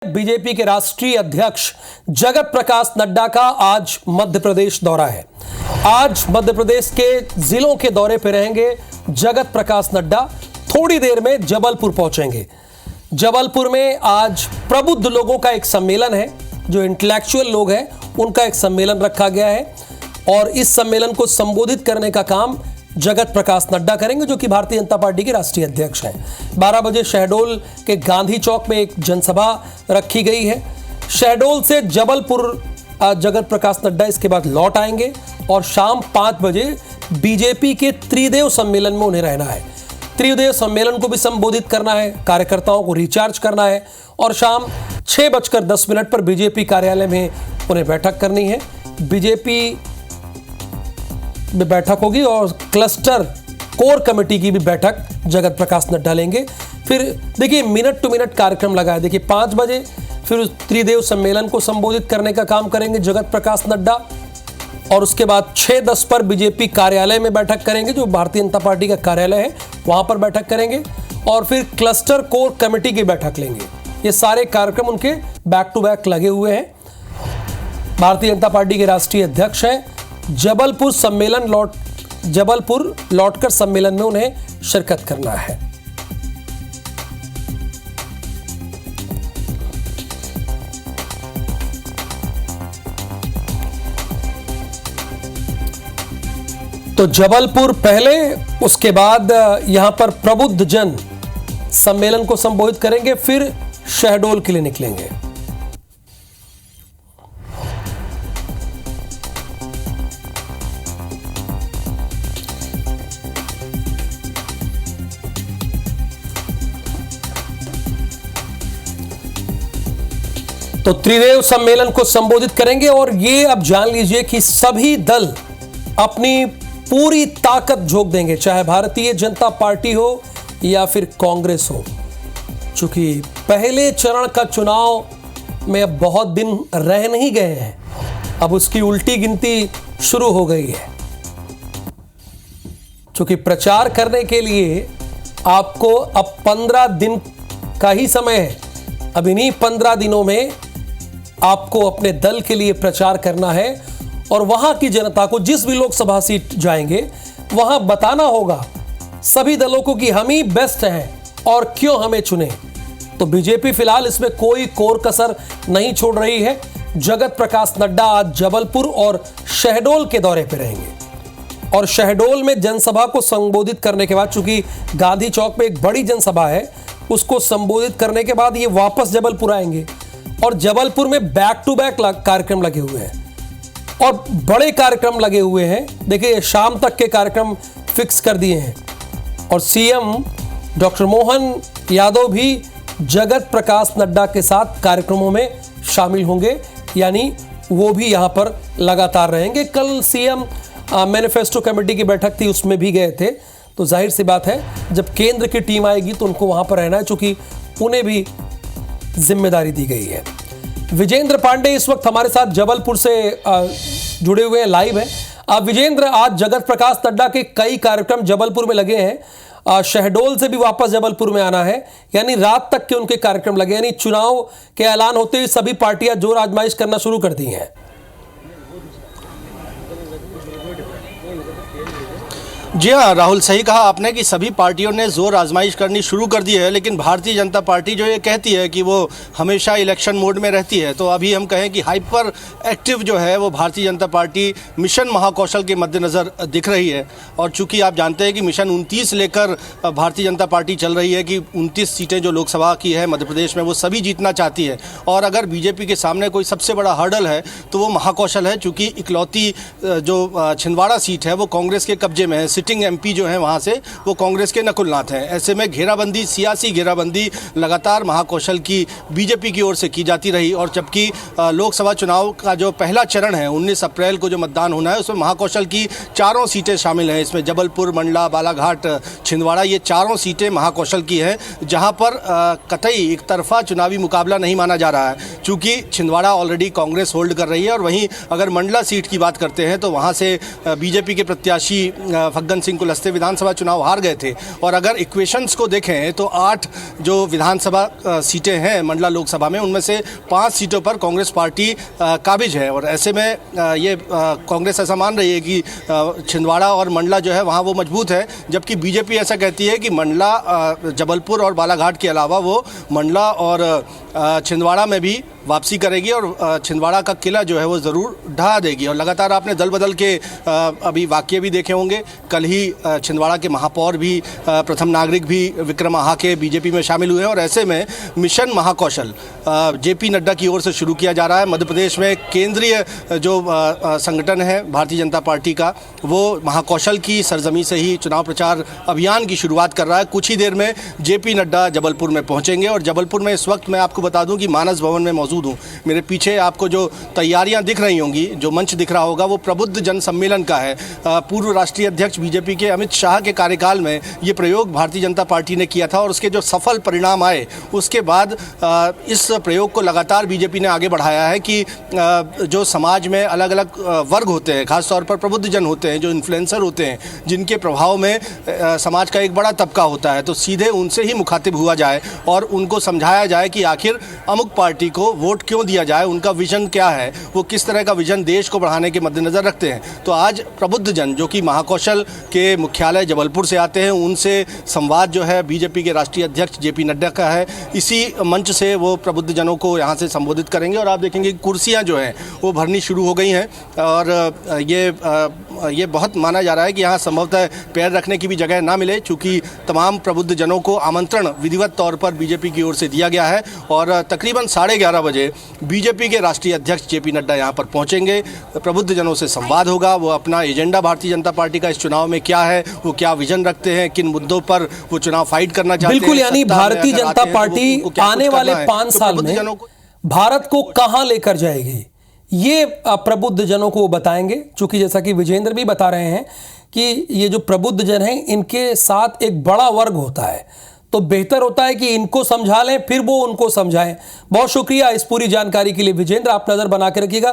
BJP के राष्ट्रीय अध्यक्ष जगत प्रकाश नड्डा का आज मध्य प्रदेश दौरा है। आज मध्य प्रदेश के जिलों के दौरे पर रहेंगे जगत प्रकाश नड्डा। थोड़ी देर में जबलपुर पहुंचेंगे। जबलपुर में आज प्रबुद्ध लोगों का एक सम्मेलन है, जो इंटेलेक्चुअल लोग हैं उनका एक सम्मेलन रखा गया है और इस सम्मेलन को संबोधित करने का काम जगत प्रकाश नड्डा करेंगे, जो कि भारतीय जनता पार्टी के राष्ट्रीय अध्यक्ष हैं। 12 बजे शहडोल के गांधी चौक में एक जनसभा रखी गई है। शहडोल से जबलपुर जगत प्रकाश नड्डा इसके बाद लौट आएंगे और शाम 5 बजे बीजेपी के त्रिदेव सम्मेलन में उन्हें रहना है। त्रिदेव सम्मेलन को भी संबोधित करना है, कार्यकर्ताओं को रिचार्ज करना है और शाम 6:10 पर बीजेपी कार्यालय में उन्हें बैठक करनी है। बीजेपी में बैठक होगी और क्लस्टर कोर कमेटी की भी बैठक जगत प्रकाश नड्डा लेंगे। फिर देखिए मिनट टू मिनट कार्यक्रम लगा है। देखिए 5 बजे फिर उस त्रिदेव सम्मेलन को संबोधित करने का काम करेंगे जगत प्रकाश नड्डा और उसके बाद 6:10 पर बीजेपी कार्यालय में बैठक करेंगे, जो भारतीय जनता पार्टी का कार्यालय है वहां पर बैठक करेंगे और फिर क्लस्टर कोर कमेटी की बैठक लेंगे। ये सारे कार्यक्रम उनके बैक टू बैक लगे हुए हैं। भारतीय जनता पार्टी के राष्ट्रीय अध्यक्ष हैं। जबलपुर लौटकर सम्मेलन में उन्हें शिरकत करना है। तो जबलपुर पहले, उसके बाद यहां पर प्रबुद्ध जन सम्मेलन को संबोधित करेंगे, फिर शहडोल के लिए निकलेंगे। तो त्रिदेव सम्मेलन को संबोधित करेंगे और ये अब जान लीजिए कि सभी दल अपनी पूरी ताकत झोंक देंगे, चाहे भारतीय जनता पार्टी हो या फिर कांग्रेस हो। चूंकि पहले चरण का चुनाव में अब बहुत दिन रह नहीं गए हैं, अब उसकी उल्टी गिनती शुरू हो गई है। चूंकि प्रचार करने के लिए आपको अब 15 दिन का ही समय है। अब इन्हीं 15 दिनों में आपको अपने दल के लिए प्रचार करना है और वहां की जनता को, जिस भी लोकसभा सीट जाएंगे वहां बताना होगा सभी दलों को कि हम ही बेस्ट हैं और क्यों हमें चुने। तो बीजेपी फिलहाल इसमें कोई कोर कसर नहीं छोड़ रही है। जगत प्रकाश नड्डा आज जबलपुर और शहडोल के दौरे पर रहेंगे और शहडोल में जनसभा को संबोधित करने के बाद, चूंकि गांधी चौक पे एक बड़ी जनसभा है, उसको संबोधित करने के बाद ये वापस जबलपुर आएंगे और जबलपुर में बैक टू बैक कार्यक्रम लगे हुए हैं और बड़े कार्यक्रम लगे हुए हैं। देखिए शाम तक के कार्यक्रम फिक्स कर दिए हैं और सीएम डॉक्टर मोहन यादव भी जगत प्रकाश नड्डा के साथ कार्यक्रमों में शामिल होंगे, यानी वो भी यहां पर लगातार रहेंगे। कल सीएम मैनिफेस्टो कमेटी की बैठक थी, उसमें भी गए थे। तो जाहिर सी बात है जब केंद्र की टीम आएगी तो उनको वहां पर रहना है, चूंकि उन्हें भी जिम्मेदारी दी गई है। विजेंद्र पांडे इस वक्त हमारे साथ जबलपुर से जुड़े हुए हैं, लाइव हैं। विजेंद्र, आज जगत प्रकाश नड्डा के कई कार्यक्रम जबलपुर में लगे हैं, शहडोल से भी वापस जबलपुर में आना है, यानी रात तक के उनके कार्यक्रम लगे, यानी चुनाव के ऐलान होते ही सभी पार्टियां जोर आजमाइश करना शुरू कर दी हैं। जी हाँ राहुल, सही कहा आपने कि सभी पार्टियों ने जोर आजमाइश करनी शुरू कर दी है, लेकिन भारतीय जनता पार्टी जो ये कहती है कि वो हमेशा इलेक्शन मोड में रहती है, तो अभी हम कहें कि हाइपर एक्टिव जो है वो भारतीय जनता पार्टी मिशन महाकौशल के मद्देनज़र दिख रही है। और चूंकि आप जानते हैं कि मिशन 29 लेकर भारतीय जनता पार्टी चल रही है कि 29 सीटें जो लोकसभा की है मध्य प्रदेश में वो सभी जीतना चाहती है और अगर बीजेपी के सामने कोई सबसे बड़ा हर्डल है तो वो महाकौशल है, चूँकि इकलौती जो छिंदवाड़ा सीट है वो कांग्रेस के कब्जे में है। सिटिंग एमपी जो है वहाँ से वो कांग्रेस के नकुलनाथ हैं। ऐसे में घेराबंदी, सियासी घेराबंदी लगातार महाकौशल की बीजेपी की ओर से की जाती रही और जबकि लोकसभा चुनाव का जो पहला चरण है 19 अप्रैल को जो मतदान होना है उसमें महाकौशल की 4 सीटें शामिल हैं। इसमें जबलपुर, मंडला, बालाघाट, छिंदवाड़ा, ये 4 सीटें महाकौशल की हैं, जहाँ पर कतई एक तरफा चुनावी मुकाबला नहीं माना जा रहा है। चूँकि छिंदवाड़ा ऑलरेडी कांग्रेस होल्ड कर रही है और वहीं अगर मंडला सीट की बात करते हैं तो वहाँ से बीजेपी के प्रत्याशी फग्गन चरण सिंह कुलस्ते विधानसभा चुनाव हार गए थे। और अगर इक्वेशंस को देखें तो 8 जो विधानसभा सीटें हैं मंडला लोकसभा में, उनमें से 5 सीटों पर कांग्रेस पार्टी काबिज है। और ऐसे में ये कांग्रेस ऐसा मान रही है कि छिंदवाड़ा और मंडला जो है वहाँ वो मजबूत है, जबकि बीजेपी ऐसा कहती है कि मंडला, जबलपुर और बालाघाट के अलावा वो मंडला और छिंदवाड़ा में भी वापसी करेगी और छिंदवाड़ा का किला जो है वो ज़रूर ढहा देगी। और लगातार आपने दल बदल के अभी वाक्य भी देखे होंगे। कल ही छिंदवाड़ा के महापौर भी, प्रथम नागरिक भी विक्रम आहाके बीजेपी में शामिल हुए हैं। और ऐसे में मिशन महाकौशल जेपी नड्डा की ओर से शुरू किया जा रहा है। मध्य प्रदेश में केंद्रीय जो संगठन है भारतीय जनता पार्टी का, वो महाकौशल की सरजमी से ही चुनाव प्रचार अभियान की शुरुआत कर रहा है। कुछ ही देर में जेपी नड्डा जबलपुर में पहुंचेंगे। और जबलपुर में इस वक्त मैं आपको बता दूं कि मानस भवन में मौजूद हूं। मेरे पीछे आपको जो तैयारियां दिख रही होंगी, जो मंच दिख रहा होगा, वो प्रबुद्ध जन सम्मेलन का है। पूर्व राष्ट्रीय अध्यक्ष बीजेपी के अमित शाह के कार्यकाल में ये प्रयोग भारतीय जनता पार्टी ने किया था और उसके जो सफल परिणाम आए, उसके बाद इस प्रयोग को लगातार बीजेपी ने आगे बढ़ाया है कि जो समाज में अलग अलग वर्ग होते हैं, खासतौर पर प्रबुद्ध जन होते हैं, जो इन्फ्लुएंसर होते हैं, जिनके प्रभाव में समाज का एक बड़ा तबका होता है, तो सीधे उनसे ही मुखातिब हुआ जाए और उनको समझाया जाए कि आखिर अमुक पार्टी को वोट क्यों दिया जाए, उनका विजन क्या है, वो किस तरह का विजन देश को बढ़ाने के मद्देनजर रखते हैं। तो आज प्रबुद्ध जन जो कि महाकौशल के मुख्यालय जबलपुर से आते हैं, उनसे संवाद जो है बीजेपी के राष्ट्रीय अध्यक्ष जेपी नड्डा का है। इसी मंच से वो प्रबुद्ध जनों को यहाँ से संबोधित करेंगे। और आप देखेंगे कुर्सियाँ जो हैं वो भरनी शुरू हो गई हैं और ये बहुत माना जा रहा है कि यहाँ संभवतः पैर रखने की भी जगह ना मिले, चूँकि तमाम प्रबुद्ध जनों को आमंत्रण विधिवत तौर पर बीजेपी की ओर से दिया गया है। और तकरीबन 11:30 बजे बीजेपी के राष्ट्रीय अध्यक्ष जेपी नड्डा यहाँ पर पहुँचेंगे। प्रबुद्ध जनों से संवाद होगा। वो अपना एजेंडा भारतीय जनता पार्टी का इस चुनाव में क्या है, वो क्या विजन रखते हैं, किन मुद्दों पर वो चुनाव फाइट करना चाहते हैं। बिल्कुल, यानी भारतीय जनता पार्टी आने वाले 5 साल में भारत को कहां लेकर जाएगी, ये प्रबुद्ध जनों को बताएंगे। चूंकि जैसा कि विजेंद्र भी बता रहे हैं कि ये जो प्रबुद्ध जन हैं, इनके साथ एक बड़ा वर्ग होता है, तो बेहतर होता है कि इनको समझा लें, फिर वो उनको समझाएं। बहुत शुक्रिया इस पूरी जानकारी के लिए विजेंद्र। आप नजर बना के रखिएगा।